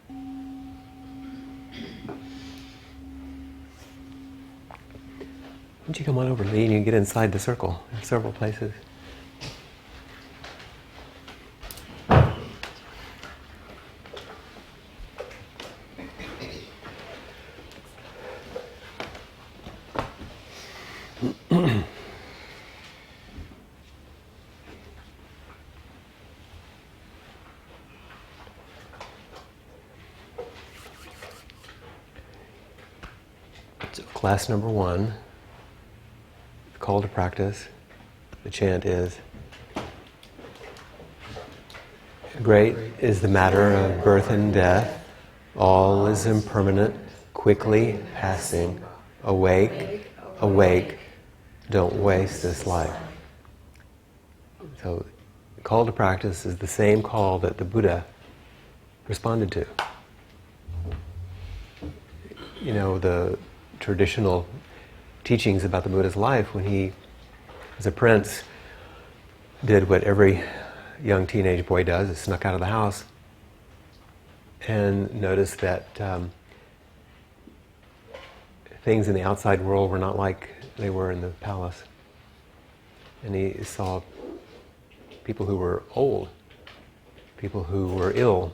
Why don't you come on over, Lee, and you get inside the circle. There are several places. So class number 1, the call to practice, the chant is, great is the matter of birth and death, all is impermanent, quickly passing, awake, awake, don't waste this life. So the call to practice is the same call that the Buddha responded to. You know, the traditional teachings about the Buddha's life, when he, as a prince, did what every young teenage boy does, is snuck out of the house and noticed that things in the outside world were not like they were in the palace. And he saw people who were old, people who were ill.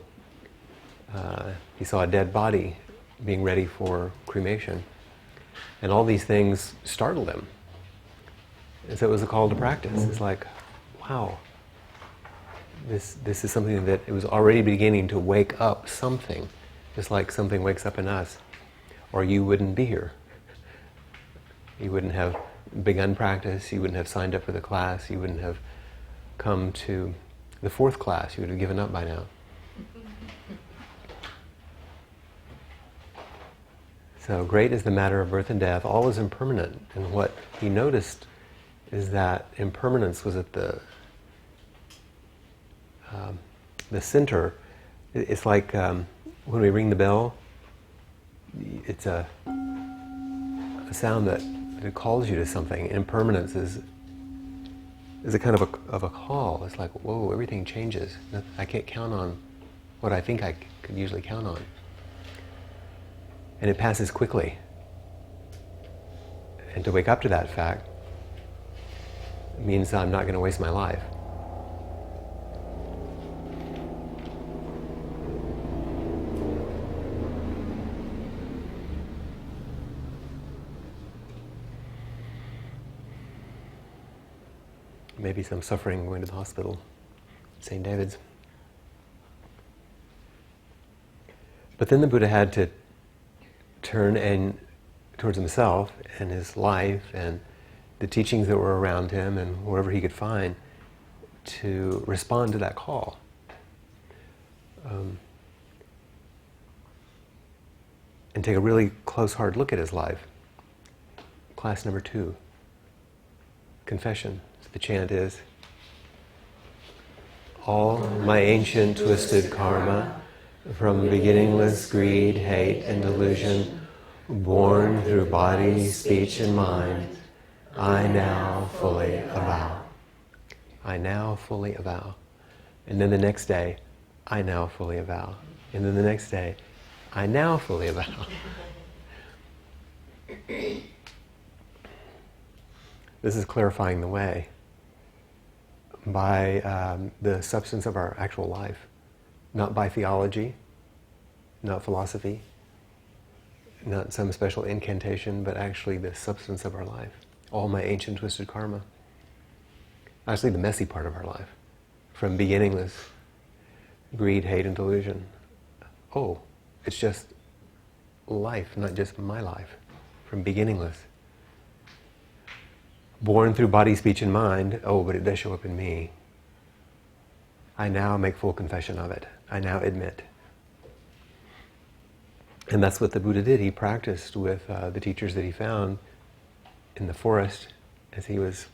He saw a dead body being ready for cremation. And all these things startled him. And so it was a call to practice. It's like, wow, this is something that it was already beginning to wake up something, just like something wakes up in us, or you wouldn't be here. You wouldn't have begun practice, you wouldn't have signed up for the class, you wouldn't have come to the 4th class, you would have given up by now. So great is the matter of birth and death, all is impermanent. And what he noticed is that impermanence was at the center. It's like when we ring the bell, it's a sound that calls you to something. Impermanence is a kind of a call. It's like, whoa, everything changes. I can't count on what I think I could usually count on. And it passes quickly. And to wake up to that fact means I'm not going to waste my life. Maybe some suffering going to the hospital, St. David's. But then the Buddha had to turn towards himself and his life and the teachings that were around him and wherever he could find to respond to that call. And take a really close, hard look at his life. Class number 2, confession. The chant is, all my ancient twisted karma, from beginningless greed, hate, and delusion, born through body, speech, and mind, I now fully avow. I now fully avow. And then the next day, I now fully avow. And then the next day, I now fully avow. This is clarifying the way by the substance of our actual life, not by theology, not philosophy, not some special incantation, but actually the substance of our life. All my ancient twisted karma. Actually the messy part of our life. From beginningless greed, hate, and delusion. Oh, it's just life, not just my life. From beginningless. Born through body, speech, and mind. Oh, but it does show up in me. I now make full confession of it. I now admit. And that's what the Buddha did. He practiced with the teachers that he found in the forest as he was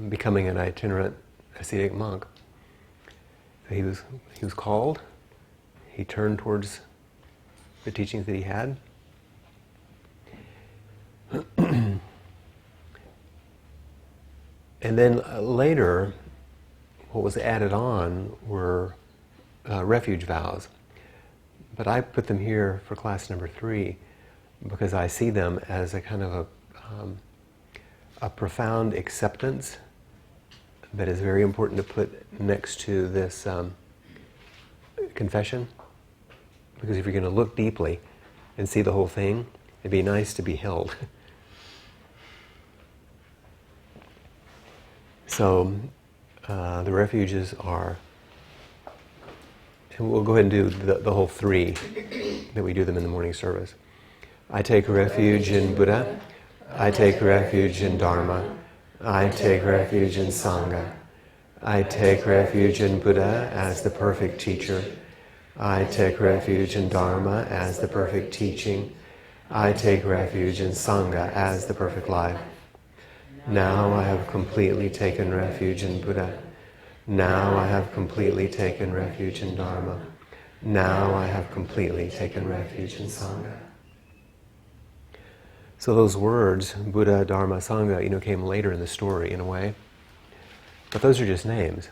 becoming an itinerant ascetic monk. So he was called. He turned towards the teachings that he had. And then later, what was added on were refuge vows. But I put them here for class number 3 because I see them as a kind of a profound acceptance that is very important to put next to this confession. Because if you're going to look deeply and see the whole thing, it'd be nice to be held. So the refuges are, and we'll go ahead and do the whole 3 that we do them in the morning service. I take refuge in Buddha. I take refuge in Dharma. I take refuge in Sangha. I take refuge in Buddha as the perfect teacher. I take refuge in Dharma as the perfect teaching. I take refuge in Sangha as the perfect life. Now I have completely taken refuge in Buddha. Now I have completely taken refuge in Dharma. Now I have completely taken refuge in Sangha. So those words, Buddha, Dharma, Sangha, came later in the story in a way. But those are just names.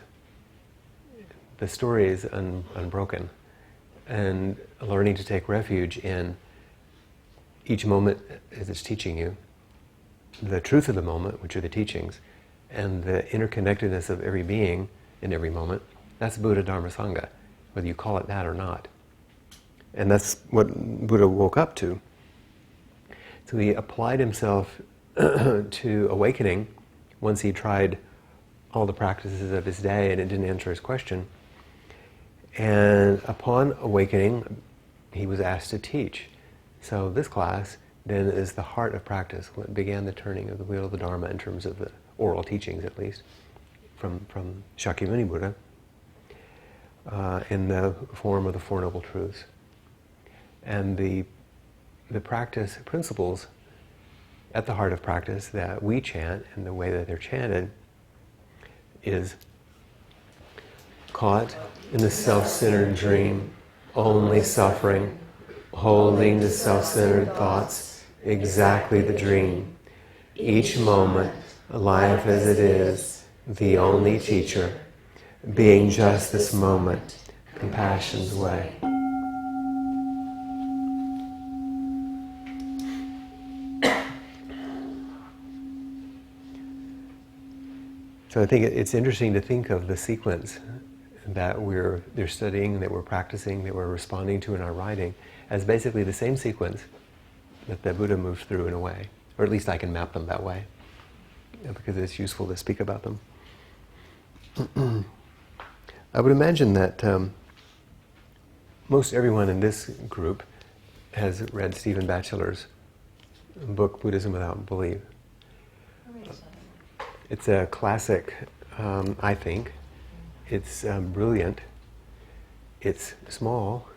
The story is unbroken. And learning to take refuge in each moment as it's teaching you, the truth of the moment, which are the teachings, and the interconnectedness of every being in every moment, that's Buddha, Dharma, Sangha, whether you call it that or not. And that's what Buddha woke up to. So he applied himself to awakening once he tried all the practices of his day and it didn't answer his question. And upon awakening, he was asked to teach. So this class then is the heart of practice. What began the turning of the wheel of the Dharma in terms of the oral teachings, at least, from Shakyamuni Buddha, in the form of the Four Noble Truths. And the practice principles at the heart of practice that we chant and the way that they're chanted is caught in the self-centered dream, only suffering, holding the self-centered thoughts, exactly the dream. Each moment, life as it is, the only teacher, being just this moment, compassion's way. So I think it's interesting to think of the sequence that they're studying, that we're practicing, that we're responding to in our writing, as basically the same sequence that the Buddha moved through in a way. Or at least I can map them that way, because it's useful to speak about them. I would imagine that most everyone in this group has read Stephen Batchelor's book, Buddhism Without Belief. It's a classic, I think. It's brilliant. It's small.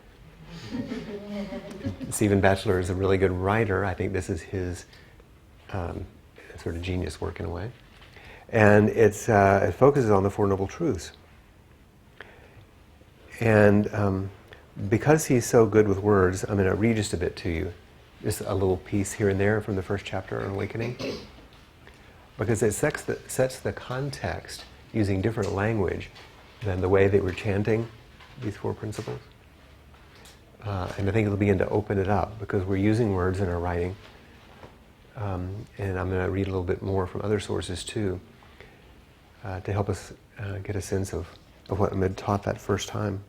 Stephen Batchelor is a really good writer. I think this is his sort of genius work in a way. And it focuses on the Four Noble Truths. And because he's so good with words, I'm going to read just a bit to you. Just a little piece here and there from the first chapter on awakening. Because it sets the context using different language than the way that we're chanting these 4 principles. And I think it'll begin to open it up because we're using words in our writing. And I'm going to read a little bit more from other sources too to help us get a sense of what Ahmed taught that first time,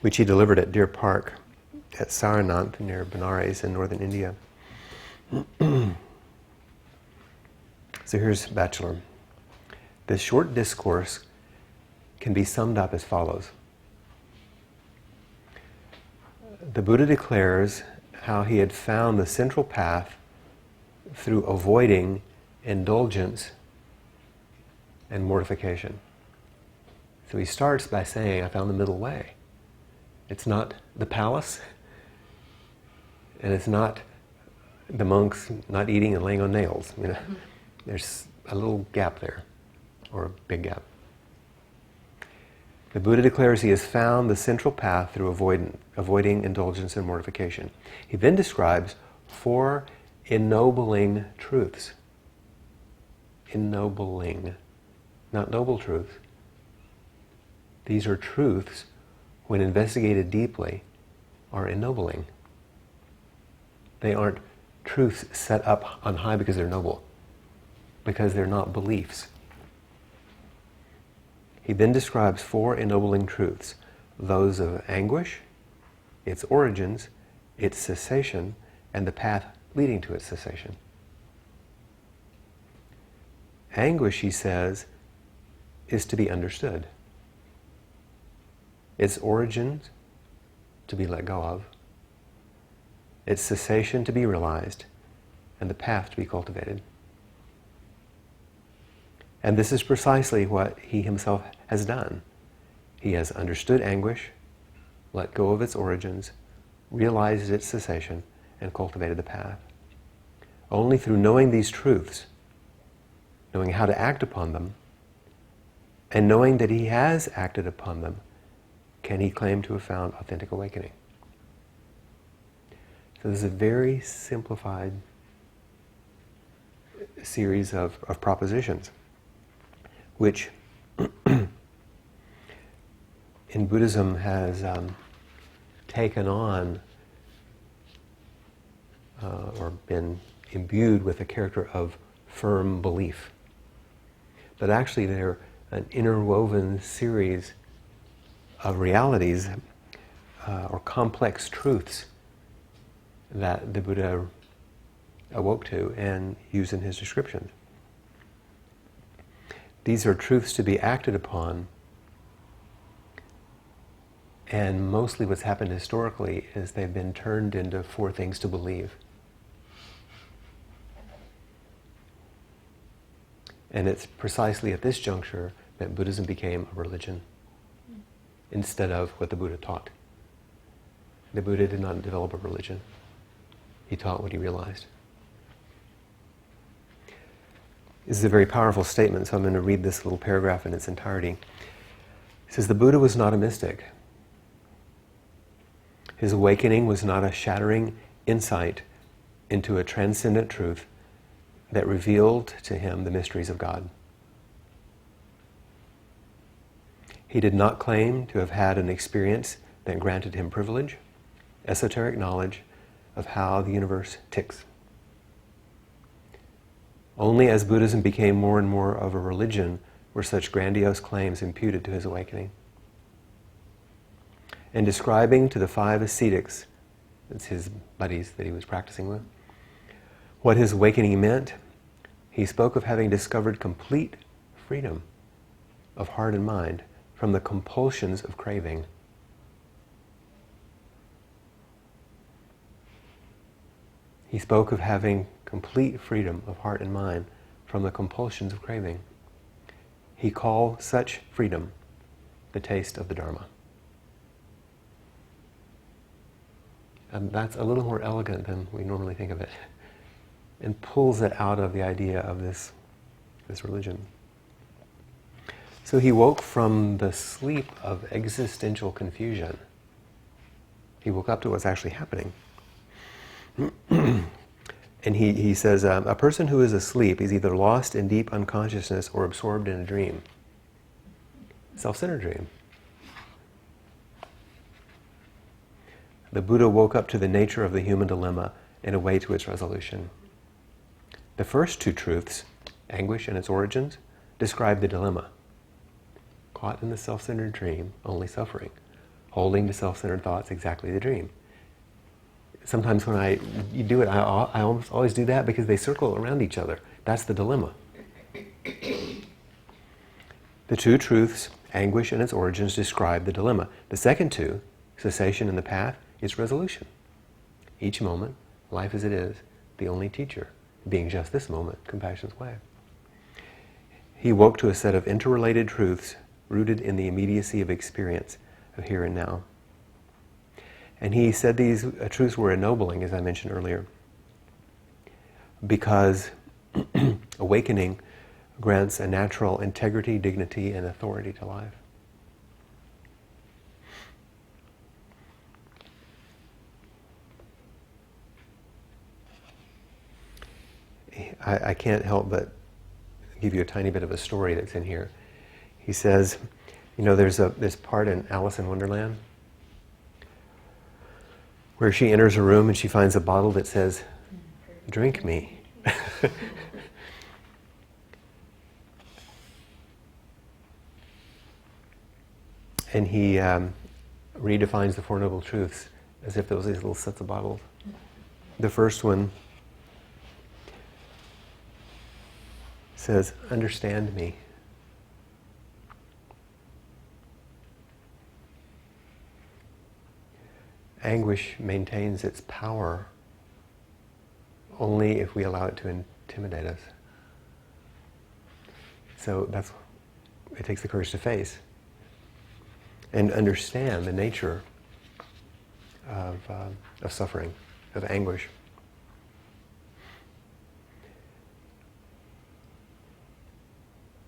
which he delivered at Deer Park at Saranant near Benares in northern India. So here's Batchelor. This short discourse can be summed up as follows. The Buddha declares how he had found the central path through avoiding indulgence and mortification. So he starts by saying, I found the middle way. It's not the palace, and it's not the monks not eating and laying on nails. There's a little gap there, or a big gap. The Buddha declares he has found the central path through avoiding indulgence and mortification. He then describes 4 ennobling truths. Ennobling, not noble truths. These are truths when investigated deeply, are ennobling. They aren't truths set up on high because they're noble, because they're not beliefs. He then describes 4 ennobling truths, those of anguish, its origins, its cessation, and the path leading to its cessation. Anguish, he says, is to be understood. Its origins to be let go of, its cessation to be realized, and the path to be cultivated. And this is precisely what he himself has done. He has understood anguish, let go of its origins, realized its cessation, and cultivated the path. Only through knowing these truths, knowing how to act upon them, and knowing that he has acted upon them, can he claim to have found authentic awakening. So this is a very simplified series of propositions, which in Buddhism has taken on or been imbued with a character of firm belief. But actually they're an interwoven series of realities or complex truths that the Buddha awoke to and used in his descriptions. These are truths to be acted upon, and mostly what's happened historically is they've been turned into 4 things to believe. And it's precisely at this juncture that Buddhism became a religion instead of what the Buddha taught. The Buddha did not develop a religion. He taught what he realized. This is a very powerful statement, so I'm going to read this little paragraph in its entirety. It says, the Buddha was not a mystic. His awakening was not a shattering insight into a transcendent truth that revealed to him the mysteries of God. He did not claim to have had an experience that granted him privilege, esoteric knowledge of how the universe ticks. Only as Buddhism became more and more of a religion were such grandiose claims imputed to his awakening. In describing to the 5 ascetics, that's his buddies that he was practicing with, what his awakening meant, he spoke of having discovered complete freedom of heart and mind from the compulsions of craving. He spoke of having complete freedom of heart and mind from the compulsions of craving. He called such freedom the taste of the Dharma. And that's a little more elegant than we normally think of it, and pulls it out of the idea of this religion. So he woke from the sleep of existential confusion. He woke up to what's actually happening. And he says, a person who is asleep is either lost in deep unconsciousness or absorbed in a dream. Self-centered dream. The Buddha woke up to the nature of the human dilemma and a way to its resolution. The first 2 truths, anguish and its origins, describe the dilemma. Caught in the self-centered dream, only suffering. Holding to self-centered thoughts, exactly the dream. Sometimes when you do it, I almost always do that because they circle around each other. That's the dilemma. The 2 truths, anguish and its origins, describe the dilemma. The second 2, cessation and the path, is resolution. Each moment, life as it is, the only teacher, being just this moment, compassion's way. He woke to a set of interrelated truths rooted in the immediacy of experience of here and now. And he said these truths were ennobling, as I mentioned earlier, because awakening grants a natural integrity, dignity, and authority to life. I can't help but give you a tiny bit of a story that's in here. He says, there's this part in Alice in Wonderland where she enters a room and she finds a bottle that says, "Drink me." And he redefines the Four Noble Truths as if those were these little sets of bottles. The first one says, "Understand me." Anguish maintains its power only if we allow it to intimidate us. So it takes the courage to face and understand the nature of suffering, of anguish.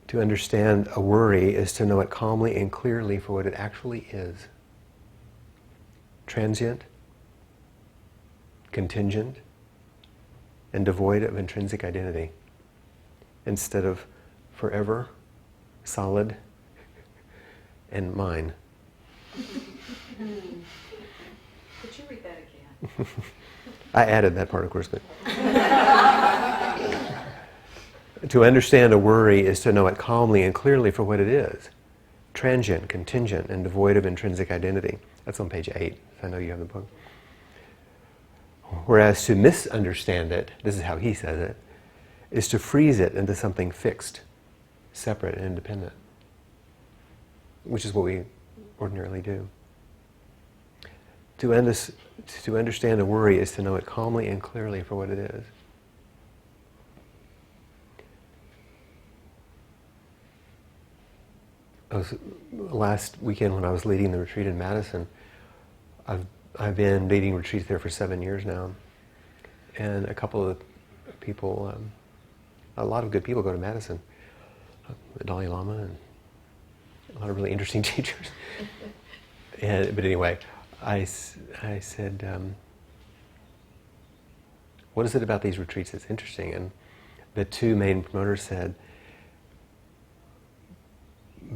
To understand a worry is to know it calmly and clearly for what it actually is. Transient, contingent, and devoid of intrinsic identity, instead of forever, solid, and mine. Could you read that again? I added that part, of course, but to understand a worry is to know it calmly and clearly for what it is. Transient, contingent, and devoid of intrinsic identity. That's on page 8. I know you have the book. Whereas to misunderstand it, this is how he says it, is to freeze it into something fixed, separate, and independent, which is what we ordinarily do. To understand a worry is to know it calmly and clearly for what it is. Last weekend when I was leading the retreat in Madison, I've been leading retreats there for 7 years now, and a couple of people, a lot of good people go to Madison, the Dalai Lama and a lot of really interesting teachers. But anyway, I said, what is it about these retreats that's interesting? And the two main promoters said,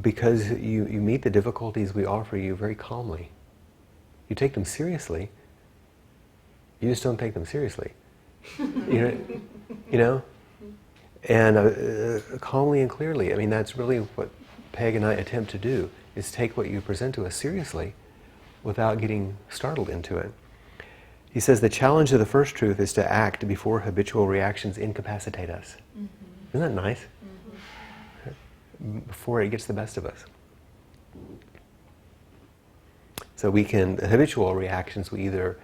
because you meet the difficulties we offer you very calmly. You take them seriously. You just don't take them seriously. You know? And calmly and clearly. I mean, that's really what Peg and I attempt to do, is take what you present to us seriously without getting startled into it. He says the challenge of the first truth is to act before habitual reactions incapacitate us. Mm-hmm. Isn't that nice? Mm-hmm. Before it gets the best of us. So we can, habitual reactions we either,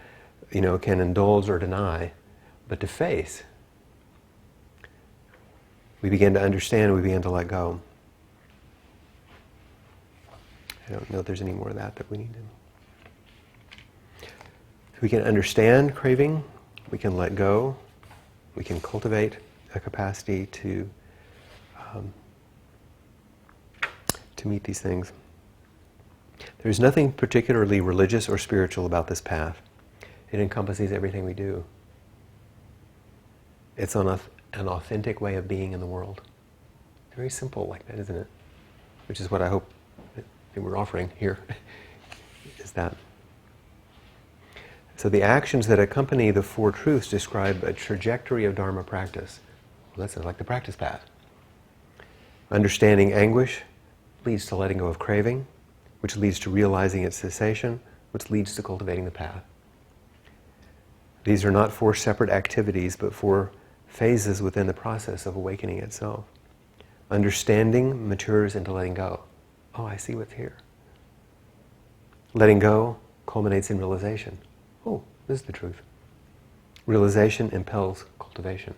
can indulge or deny, but to face, we begin to understand, we begin to let go. I don't know if there's any more of that we need to. We can understand craving, we can let go, we can cultivate a capacity to meet these things. There's nothing particularly religious or spiritual about this path. It encompasses everything we do. It's an authentic way of being in the world. Very simple like that, isn't it? Which is what I hope that we're offering here, is that. So the actions that accompany the Four Truths describe a trajectory of Dharma practice. Well, that sounds like the practice path. Understanding anguish leads to letting go of craving, which leads to realizing its cessation, which leads to cultivating the path. These are not 4 separate activities, but 4 phases within the process of awakening itself. Understanding matures into letting go. Oh, I see what's here. Letting go culminates in realization. Oh, this is the truth. Realization impels cultivation.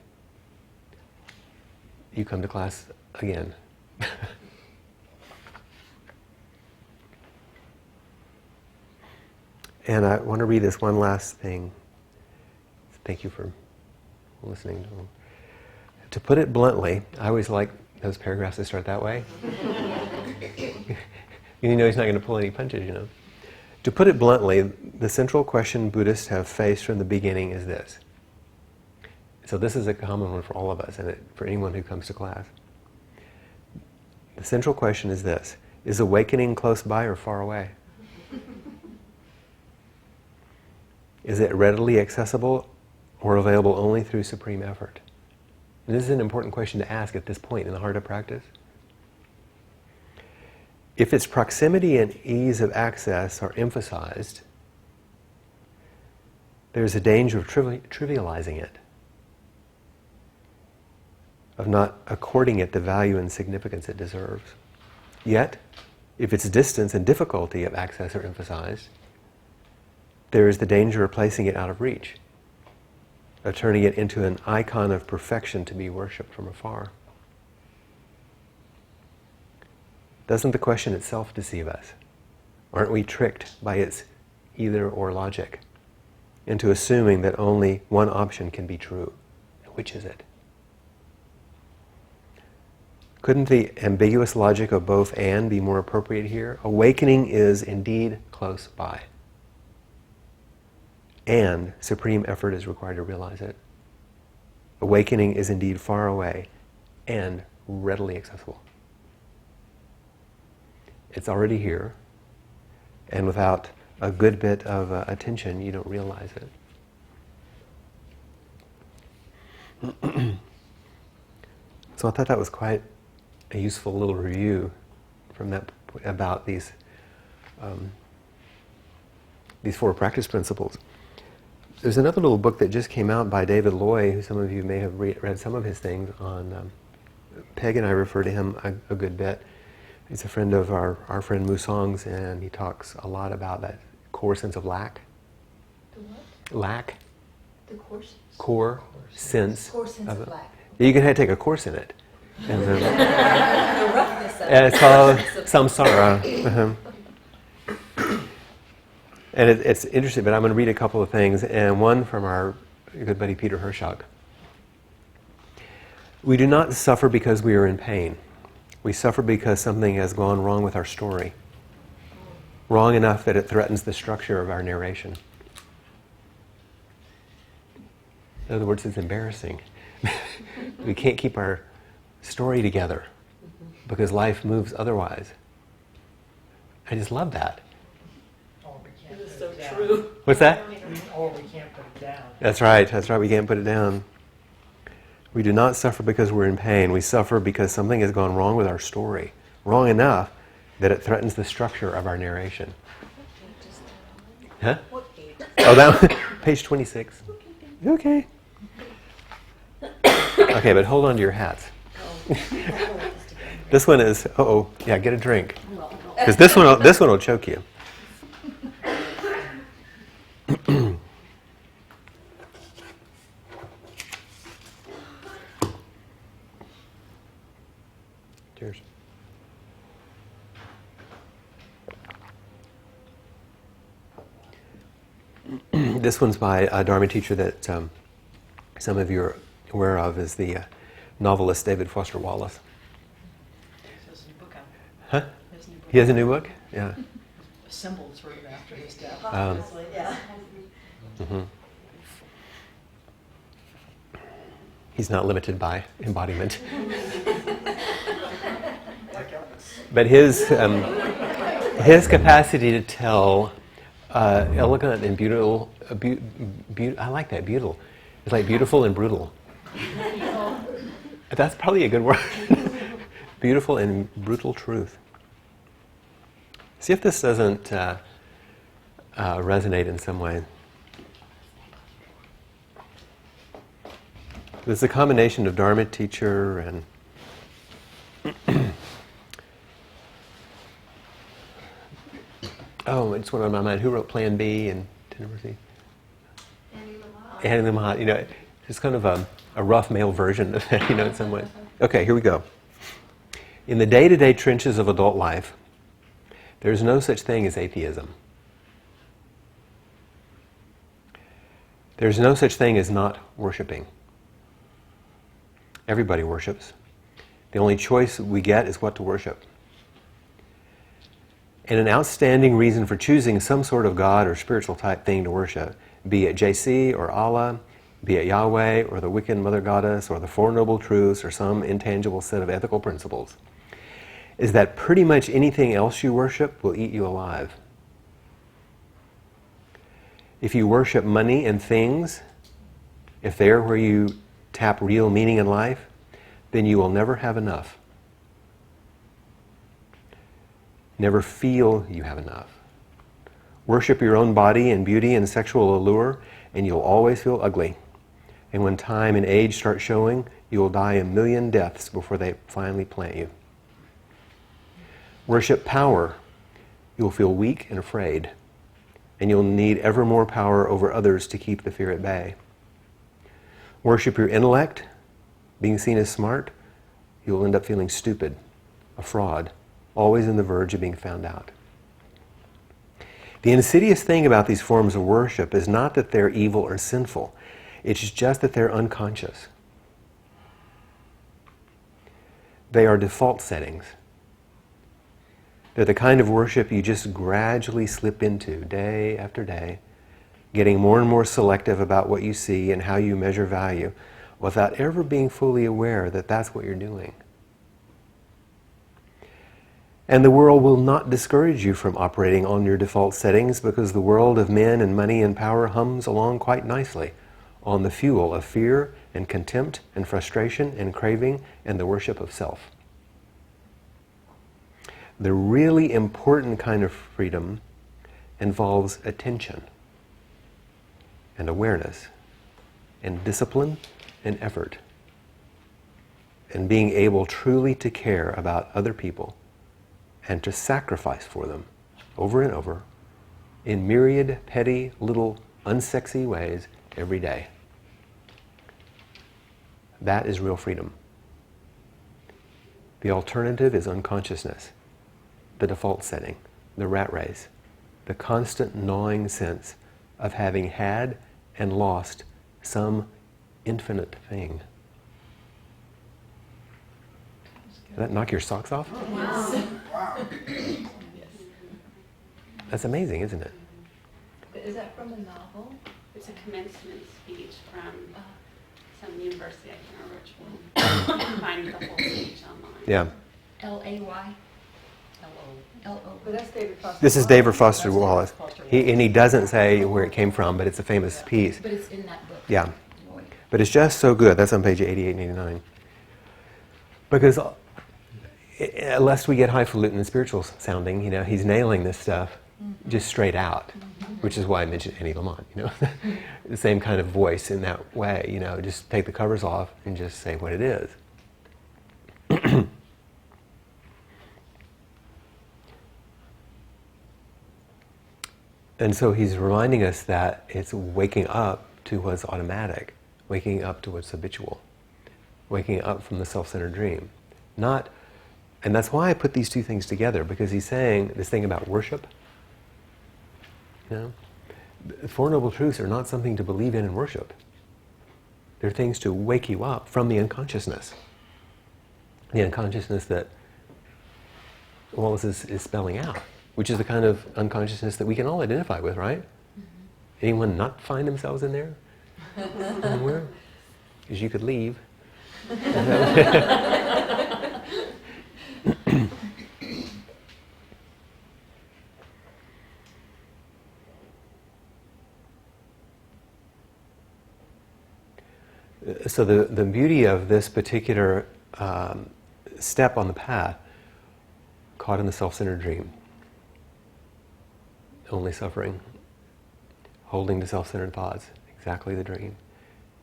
You come to class again. And I want to read this one last thing. Thank you for listening. To put it bluntly, I always like those paragraphs that start that way. He's not going to pull any punches, To put it bluntly, the central question Buddhists have faced from the beginning is this. So this is a common one for all of us, and for anyone who comes to class. The central question is this: is awakening close by or far away? Is it readily accessible or available only through supreme effort? And this is an important question to ask at this point in the heart of practice. If its proximity and ease of access are emphasized, there's a danger of trivializing it, of not according it the value and significance it deserves. Yet, if its distance and difficulty of access are emphasized, there is the danger of placing it out of reach, of turning it into an icon of perfection to be worshipped from afar. Doesn't the question itself deceive us? Aren't we tricked by its either-or logic into assuming that only one option can be true? Which is it? Couldn't the ambiguous logic of both and be more appropriate here? Awakening is indeed close by, and supreme effort is required to realize it. Awakening is indeed far away and readily accessible. It's already here, and without a good bit of attention, you don't realize it. So I thought that was quite a useful little review from that about these four practice principles. There's another little book that just came out by David Loy, who some of you may have read some of his things on. Peg and I refer to him a good bit. He's a friend of our friend Musong's, and he talks a lot about that core sense of lack. The what? Lack. The course? Core sense of lack. You can take a course in it. And, The roughness of and it's called samsara. And it's interesting, but I'm going to read a couple of things, and one from our good buddy Peter Hershock. We do not suffer because we are in pain. We suffer because something has gone wrong with our story. Wrong enough that it threatens the structure of our narration. In other words, it's embarrassing. We can't keep our story together because life moves otherwise. I just love that. It is so true. What's that? Or we can't put it down. That's right, we can't put it down. We do not suffer because we're in pain. We suffer because something has gone wrong with our story. Wrong enough that it threatens the structure of our narration. Huh? What page? Oh, that page 26. Okay. Okay, but hold on to your hats. This one is, yeah, get a drink. Because this one will choke you. Cheers. This one's by a Dharma teacher that some of you are aware of, is the novelist David Foster Wallace. Huh? He has a new book? Yeah. Symbols written after his death. Yeah. Mm-hmm. He's not limited by embodiment. But his capacity to tell elegant and beautiful, I like that, beautiful. It's like beautiful and brutal. That's probably a good word. Beautiful and brutal truth. See if this doesn't resonate in some way. There's a combination of Dharma teacher and it's one on my mind. Who wrote Plan B and Tennessee? Andy Lamott. You know, it's kind of a rough male version of that, in some ways. Okay, here we go. In the day-to-day trenches of adult life, there is no such thing as atheism. There is no such thing as not worshiping. Everybody worships. The only choice we get is what to worship. And an outstanding reason for choosing some sort of God or spiritual type thing to worship, be it JC or Allah, be it Yahweh or the Wiccan Mother Goddess or the Four Noble Truths or some intangible set of ethical principles, is that pretty much anything else you worship will eat you alive. If you worship money and things, if they're where you tap real meaning in life, then you will never have enough. Never feel you have enough. Worship your own body and beauty and sexual allure, and you'll always feel ugly. And when time and age start showing, you will die a million deaths before they finally plant you. Worship power. You'll feel weak and afraid, and you'll need ever more power over others to keep the fear at bay. Worship your intellect, being seen as smart, you'll end up feeling stupid, a fraud, always on the verge of being found out. The insidious thing about these forms of worship is not that they're evil or sinful. It's just that they're unconscious. They are default settings. They're the kind of worship you just gradually slip into day after day, getting more and more selective about what you see and how you measure value, without ever being fully aware that that's what you're doing. And the world will not discourage you from operating on your default settings, because the world of men and money and power hums along quite nicely on the fuel of fear and contempt and frustration and craving and the worship of self. The really important kind of freedom involves attention and awareness and discipline and effort and being able truly to care about other people and to sacrifice for them over and over in myriad petty little unsexy ways every day. That is real freedom. The alternative is unconsciousness, the default setting, the rat race, the constant gnawing sense of having had and lost some infinite thing. Did that knock your socks off? Wow. That's amazing, isn't it? Is that from a novel? It's a commencement speech from some university, I can't remember which one. You can find the whole speech online. Yeah. L-A-Y? L-O. But that's David Foster. This is David Foster Wallace. He doesn't say where it came from, but it's a famous piece. But it's in that book. Yeah. But it's just so good. That's on page 88 and 89. Because lest we get highfalutin and spiritual sounding, he's nailing this stuff just straight out, which is why I mentioned Annie Lamont, the same kind of voice in that way, just take the covers off and just say what it is. And so he's reminding us that it's waking up to what's automatic, waking up to what's habitual, waking up from the self-centered dream. And that's why I put these two things together, because he's saying this thing about worship. The Four Noble Truths are not something to believe in and worship. They're things to wake you up from the unconsciousness. The unconsciousness that Wallace is spelling out, which is the kind of unconsciousness that we can all identify with, right? Anyone not find themselves in there? Anywhere? Because you could leave. So the beauty of this particular step on the path, caught in the self-centered dream, only suffering, holding to self-centered thoughts, exactly the dream.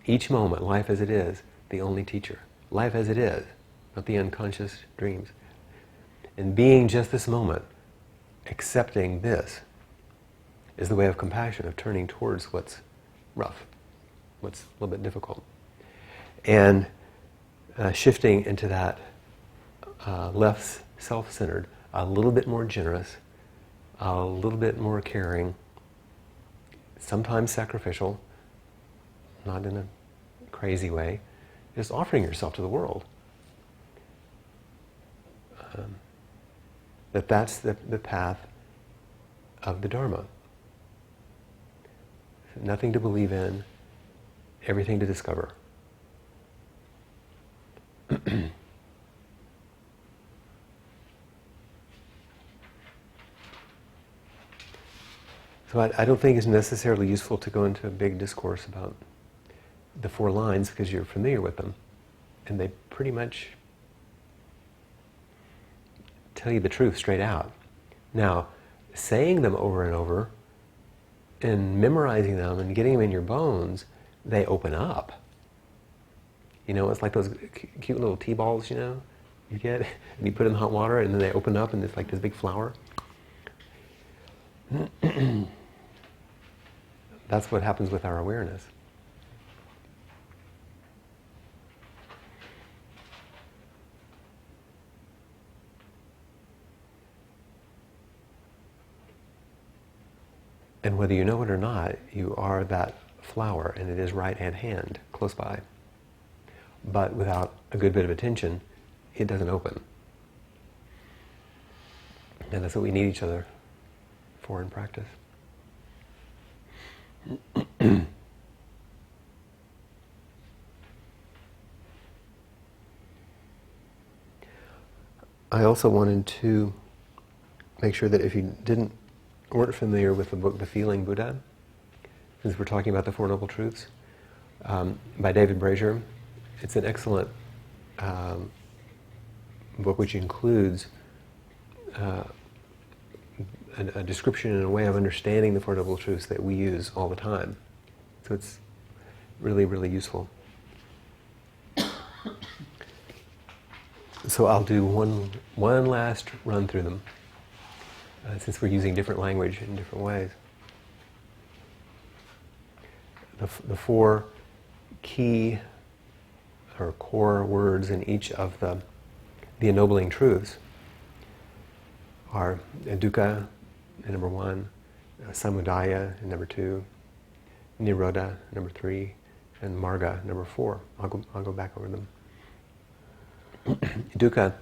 Each moment, life as it is, the only teacher. Life as it is, not the unconscious dreams. And being just this moment, accepting this, is the way of compassion, of turning towards what's rough, what's a little bit difficult. And shifting into that less self-centered, a little bit more generous, a little bit more caring, sometimes sacrificial, not in a crazy way, just offering yourself to the world. That's the path of the Dharma. Nothing to believe in, everything to discover. So I don't think it's necessarily useful to go into a big discourse about the 4 lines because you're familiar with them. And they pretty much tell you the truth straight out. Now, saying them over and over and memorizing them and getting them in your bones, they open up. You know, it's like those cute little tea balls, you know, you get, and you put in hot water and then they open up and it's like this big flower. That's what happens with our awareness. And whether you know it or not, you are that flower, and it is right at hand, close by. But without a good bit of attention, it doesn't open. And that's what we need each other for in practice. I also wanted to make sure that if you weren't familiar with the book The Feeling Buddha, since we're talking about the Four Noble Truths, by David Brazier, it's an excellent book which includes a description and a way of understanding the Four Noble Truths that we use all the time. So it's really, really useful. So I'll do one last run through them, since we're using different language in different ways. The 4 key or core words in each of the ennobling truths are dukkha in number 1, samudaya in number 2, nirodha number 3, and marga number 4. I'll go back over them. Dukkha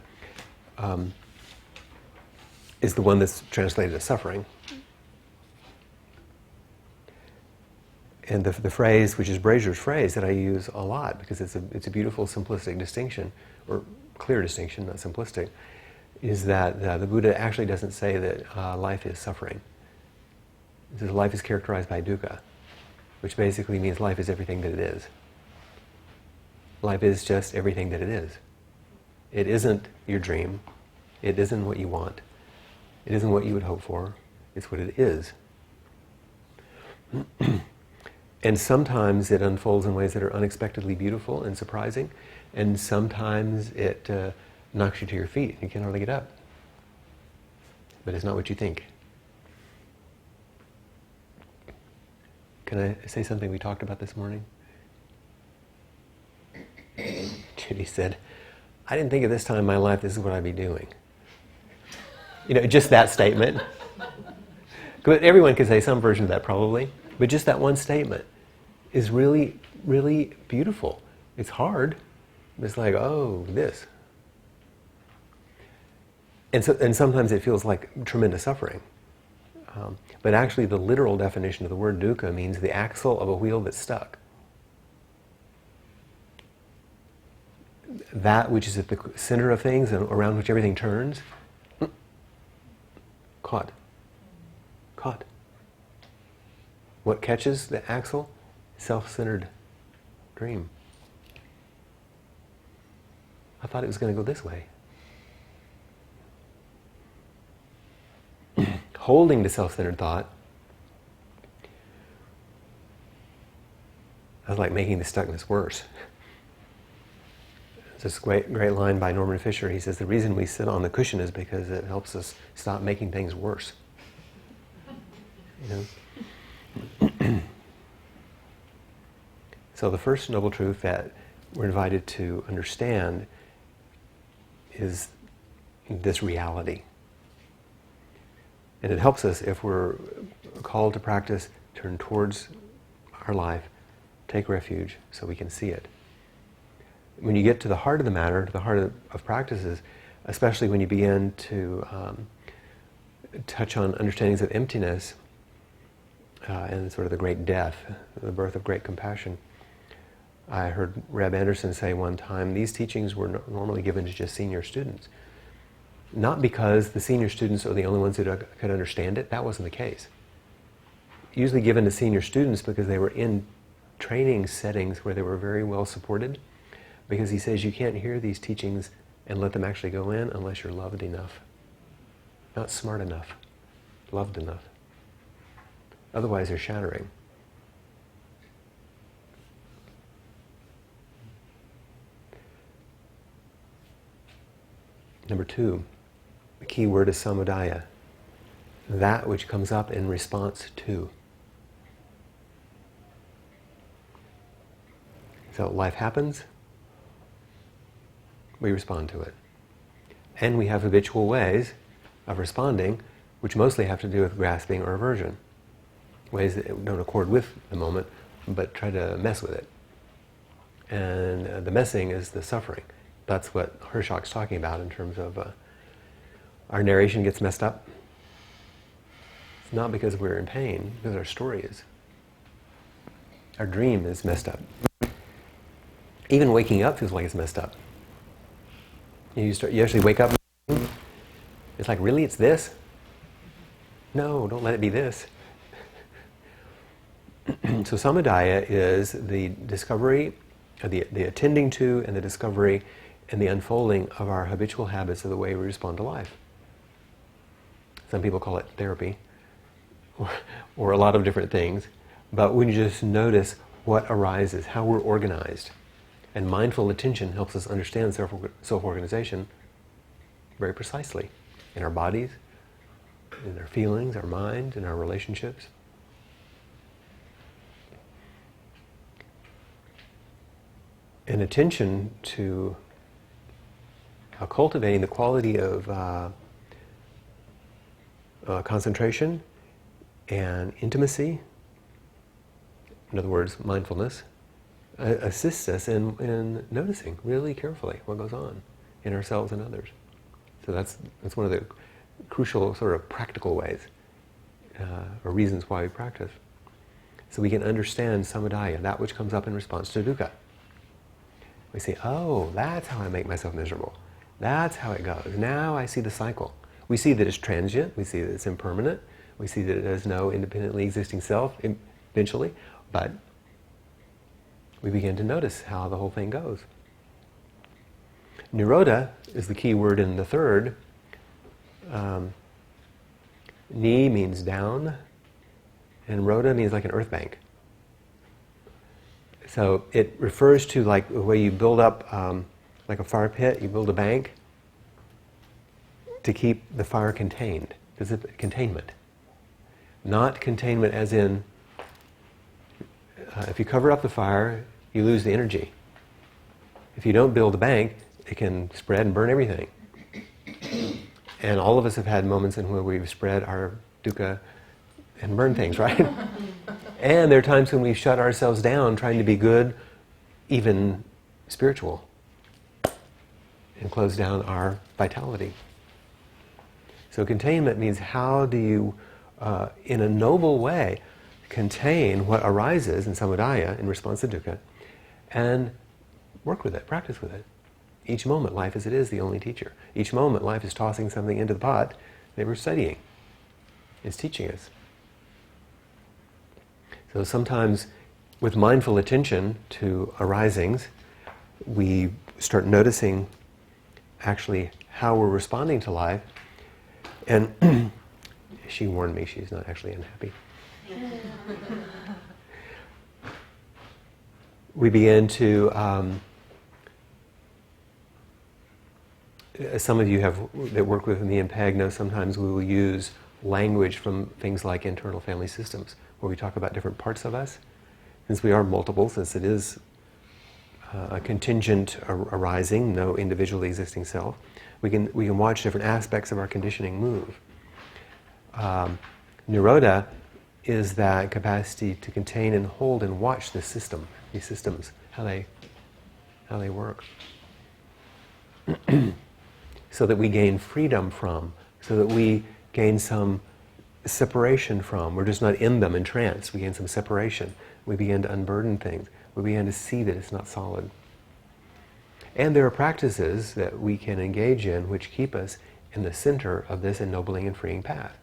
is the one that's translated as suffering. And the phrase, which is Brazier's phrase, that I use a lot because it's a beautiful, simplistic distinction, or clear distinction, not simplistic, is that the Buddha actually doesn't say that life is suffering. He says life is characterized by dukkha, which basically means life is everything that it is. Life is just everything that it is. It isn't your dream. It isn't what you want. It isn't what you would hope for. It's what it is. And sometimes it unfolds in ways that are unexpectedly beautiful and surprising, and sometimes it knocks you to your feet and you can't hardly get up. But it's not what you think. Can I say something we talked about this morning? Judy said, I didn't think at this time in my life this is what I'd be doing. You know, just that statement. But everyone could say some version of that probably. But just that one statement is really, really beautiful. It's hard. It's like, oh, this. And sometimes it feels like tremendous suffering. But actually the literal definition of the word dukkha means the axle of a wheel that's stuck. That which is at the center of things and around which everything turns, caught. What catches the axle? Self-centered dream. I thought it was going to go this way. Holding to self-centered thought, that's like making the stuckness worse. There's this great line by Norman Fisher. He says, the reason we sit on the cushion is because it helps us stop making things worse. You know? So the first noble truth that we're invited to understand is this reality. And it helps us if we're called to practice, turn towards our life, take refuge so we can see it. When you get to the heart of the matter, to the heart of practices, especially when you begin to touch on understandings of emptiness and sort of the great death, the birth of great compassion. I heard Reb Anderson say one time, these teachings were normally given to just senior students. Not because the senior students are the only ones who could understand it. That wasn't the case. usually given to senior students because they were in training settings where they were very well supported, because he says you can't hear these teachings and let them actually go in unless you're loved enough. Not smart enough, loved enough. Otherwise they're shattering. Number 2, the key word is samudaya. That which comes up in response to. So life happens, we respond to it. And we have habitual ways of responding, which mostly have to do with grasping or aversion. Ways that don't accord with the moment, but try to mess with it. And the messing is the suffering. That's what Hirschach's talking about in terms of our narration gets messed up. It's not because we're in pain, because our story is. Our dream is messed up. Even waking up feels like it's messed up. You actually wake up, it's like, really, it's this? No, don't let it be this. So samudaya is the discovery, the attending to and the discovery and the unfolding of our habitual habits of the way we respond to life. Some people call it therapy, or a lot of different things. But when you just notice what arises, how we're organized, and mindful attention helps us understand self-organization very precisely in our bodies, in our feelings, our mind, in our relationships. And attention to cultivating the quality of concentration and intimacy, in other words, mindfulness, assists us in noticing really carefully what goes on in ourselves and others. So that's one of the crucial sort of practical ways or reasons why we practice. So we can understand samudaya, that which comes up in response to dukkha. We say, oh, that's how I make myself miserable. That's how it goes. Now I see the cycle. We see that it's transient. We see that it's impermanent. We see that it has no independently existing self eventually. But we begin to notice how the whole thing goes. Nirodha is the key word in the third. Ni means down, and Rhoda means like an earth bank. So it refers to like the way you build up like a fire pit, you build a bank to keep the fire contained. This is containment. Not containment as in, if you cover up the fire, you lose the energy. If you don't build a bank, it can spread and burn everything. And all of us have had moments in where we've spread our dukkha and burned things, right? And there are times when we've shut ourselves down trying to be good, even spiritual, and close down our vitality. So containment means how do you, in a noble way, contain what arises in samudaya in response to dukkha, and work with it, practice with it. Each moment, life as it is, the only teacher. Each moment, life is tossing something into the pot that we're studying. It's teaching us. So sometimes, with mindful attention to arisings, we start noticing actually how we're responding to life. And she warned me she's not actually unhappy. We begin to, some of you that work with me in PEG know sometimes we will use language from things like internal family systems, where we talk about different parts of us. Since we are multiple, since it is a contingent arising, no individually existing self, we can watch different aspects of our conditioning move. Nirodha is that capacity to contain and hold and watch this system, these systems, how they work. So that we gain freedom from, so that we gain some separation from. We're just not in them, entranced. We gain some separation. We begin to unburden things. We begin to see that it's not solid. And there are practices that we can engage in which keep us in the center of this ennobling and freeing path.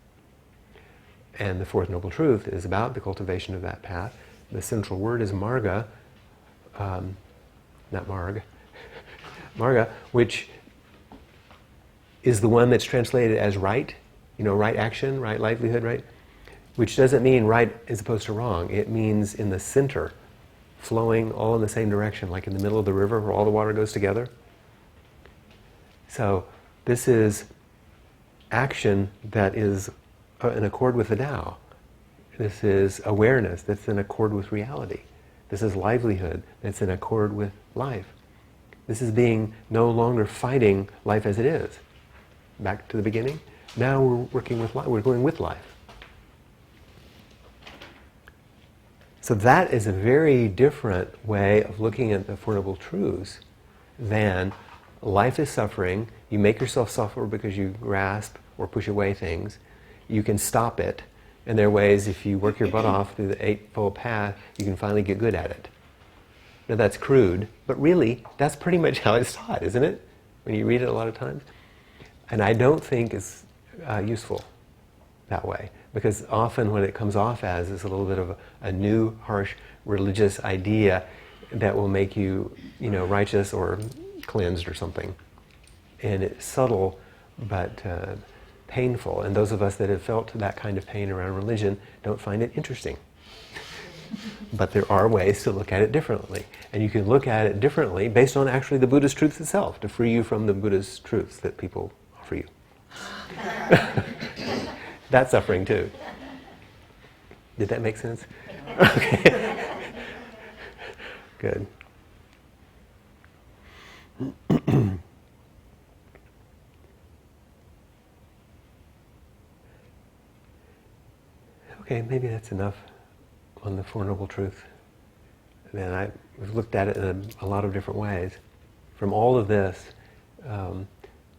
And the Fourth Noble Truth is about the cultivation of that path. The central word is marga, not marg, marga, which is the one that's translated as right, right action, right livelihood, right? Which doesn't mean right as opposed to wrong. It means in the center, flowing all in the same direction, like in the middle of the river where all the water goes together. So this is action that is in accord with the Tao. This is awareness that's in accord with reality. This is livelihood that's in accord with life. This is being no longer fighting life as it is. Back to the beginning. Now we're working with life. We're going with life. So that is a very different way of looking at the Four Noble Truths than life is suffering. You make yourself suffer because you grasp or push away things. You can stop it. And there are ways, if you work your butt off through the Eightfold Path, you can finally get good at it. Now that's crude, but really, that's pretty much how it's taught, isn't it? When you read it a lot of times. And I don't think it's useful that way. Because often what it comes off as is a little bit of a new, harsh, religious idea that will make you, righteous or cleansed or something. And it's subtle, but painful. And those of us that have felt that kind of pain around religion don't find it interesting. But there are ways to look at it differently. And you can look at it differently based on actually the Buddhist truth itself, to free you from the Buddhist truths that people offer you. That's suffering too. Did that make sense? Okay. Good. Okay, maybe that's enough on the Four Noble Truths. And I've looked at it in a lot of different ways. From all of this,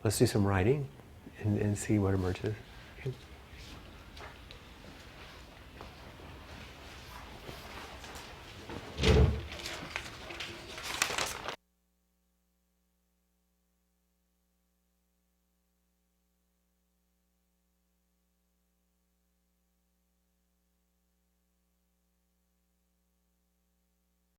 let's do some writing and see what emerges.